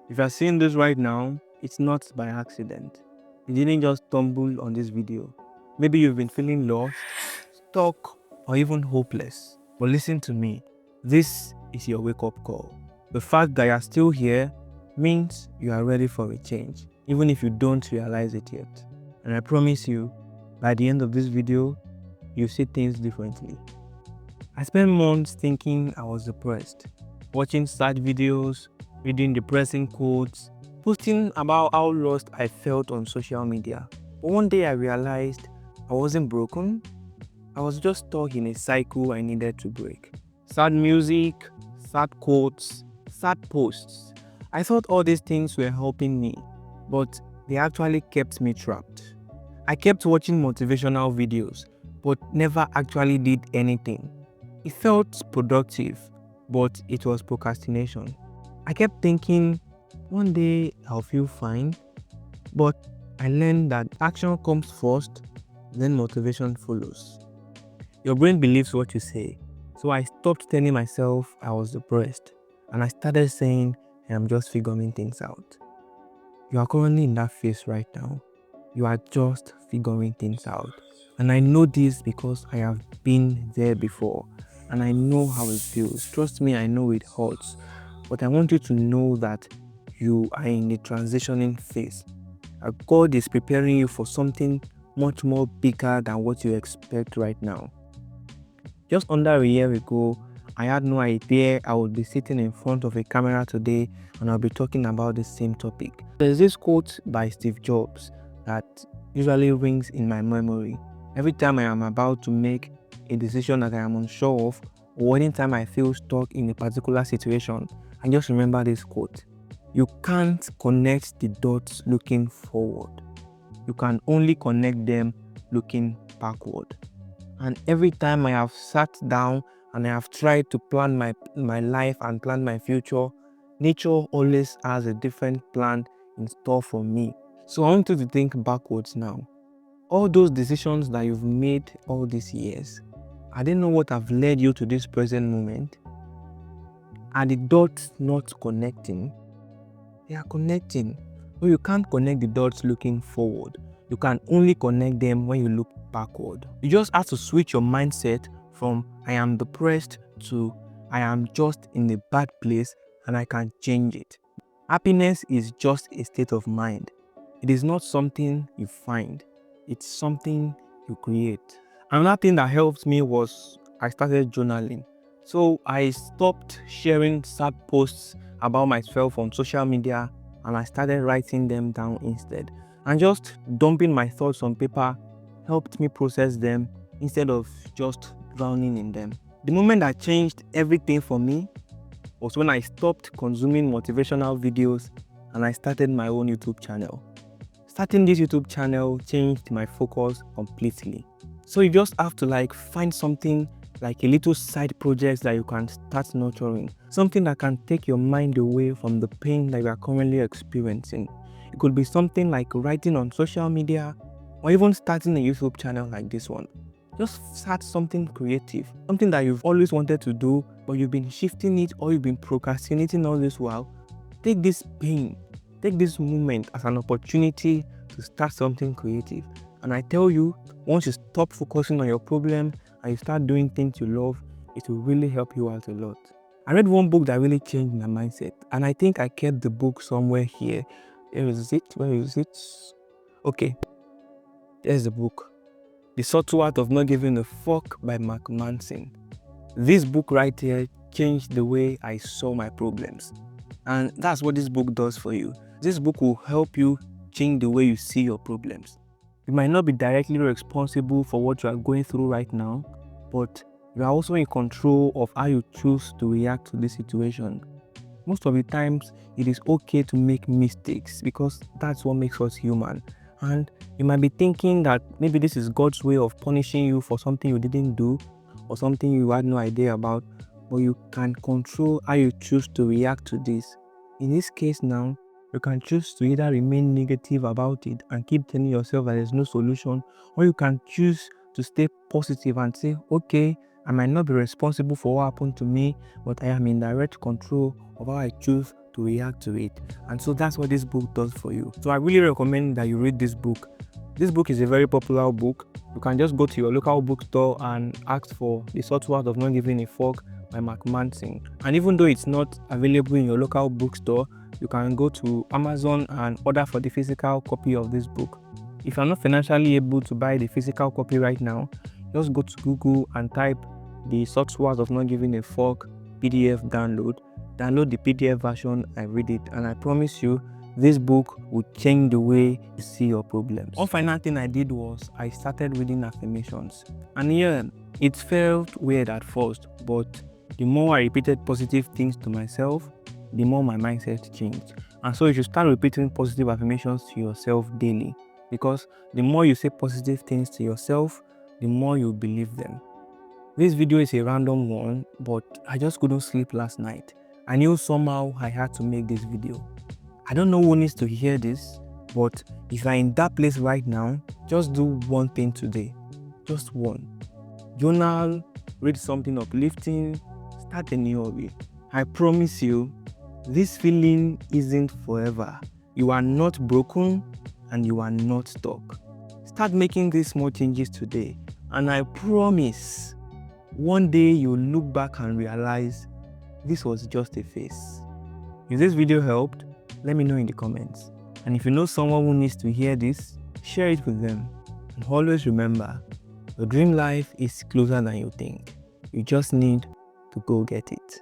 If you're seeing this right now, it's not by accident. You didn't just stumble on this video. Maybe you've been feeling lost, stuck, or even hopeless. But listen to me. This is your wake-up call. The fact that you're still here means you are ready for a change, even if you don't realize it yet. And I promise you, by the end of this video, you'll see things differently. I spent months thinking I was depressed, watching sad videos, reading depressing quotes, posting about how lost I felt on social media. But one day I realized I wasn't broken, I was just stuck in a cycle I needed to break. Sad music, sad quotes, sad posts. I thought all these things were helping me, but they actually kept me trapped. I kept watching motivational videos, but never actually did anything. It felt productive, but it was procrastination. I kept thinking, one day I'll feel fine, but I learned that action comes first, then motivation follows. Your brain believes what you say, so I stopped telling myself I was depressed, and I started saying I'm just figuring things out. You are currently in that phase right now. You are just figuring things out. And I know this because I have been there before. And I know how it feels. Trust me, I know it hurts. But I want you to know that you are in the transitioning phase. God is preparing you for something much more bigger than what you expect right now. Just under a year ago, I had no idea I would be sitting in front of a camera today and I'll be talking about the same topic. There's this quote by Steve Jobs that usually rings in my memory. Every time I am about to make a decision that I am unsure of, or anytime I feel stuck in a particular situation, I just remember this quote. You can't connect the dots looking forward. You can only connect them looking backward. And every time I have sat down and I have tried to plan my life and plan my future, nature always has a different plan in store for me. So I want you to think backwards now. All those decisions that you've made all these years, I didn't know what have led you to this present moment. Are the dots not connecting? They are connecting. But you can't connect the dots looking forward. You can only connect them when you look backward. You just have to switch your mindset from I am depressed to I am just in a bad place and I can change it. Happiness is just a state of mind. It is not something you find. It's something you create. Another thing that helped me was I started journaling. So I stopped sharing sad posts about myself on social media and I started writing them down instead. And just dumping my thoughts on paper helped me process them instead of just drowning in them. The moment that changed everything for me was when I stopped consuming motivational videos and I started my own YouTube channel. Starting this YouTube channel changed my focus completely. So you just have to find something like a little side project that you can start nurturing. Something that can take your mind away from the pain that you are currently experiencing. It could be something like writing on social media or even starting a YouTube channel like this one. Just start something creative, something that you've always wanted to do, but you've been shifting it or you've been procrastinating all this while. Take this pain, take this moment as an opportunity to start something creative. And I tell you, once you stop focusing on your problem and you start doing things you love, it will really help you out a lot. I read one book that really changed my mindset, and I think I kept the book somewhere here. Where is it? Where is it? Okay, there's the book. The Subtle Art of Not Giving a Fuck by Mark Manson. This book right here changed the way I saw my problems. And that's what this book does for you. This book will help you change the way you see your problems. You might not be directly responsible for what you are going through right now, but you are also in control of how you choose to react to this situation. Most of the times, it is okay to make mistakes because that's what makes us human. And you might be thinking that maybe this is God's way of punishing you for something you didn't do or something you had no idea about, but you can control how you choose to react to this. In this case now, you can choose to either remain negative about it and keep telling yourself that there's no solution, or you can choose to stay positive and say, okay, I might not be responsible for what happened to me, but I am in direct control of how I choose to react to it. And so that's what this book does for you. So I really recommend that you read this book. This book is a very popular book. You can just go to your local bookstore and ask for The Subtle Art of Not Giving a Fuck by Mark Manson. And even though it's not available in your local bookstore, you can go to Amazon and order for the physical copy of this book. If you're not financially able to buy the physical copy right now, just go to Google and type The Subtle Art of Not Giving a Fuck PDF download. Download the PDF version and read it, and I promise you, this book will change the way you see your problems. One final thing I did was I started reading affirmations. And yeah, it felt weird at first, but the more I repeated positive things to myself, the more my mindset changed. And so you should start repeating positive affirmations to yourself daily, because the more you say positive things to yourself, the more you believe them. This video is a random one, but I just couldn't sleep last night. I knew somehow I had to make this video. I don't know who needs to hear this, but if you're in that place right now, just do one thing today. Just one. Journal, read something uplifting, start a new hobby. I promise you, this feeling isn't forever. You are not broken and you are not stuck. Start making these small changes today, and I promise, one day you'll look back and realize this was just a phase. If this video helped, let me know in the comments. And if you know someone who needs to hear this, share it with them. And always remember, your dream life is closer than you think. You just need to go get it.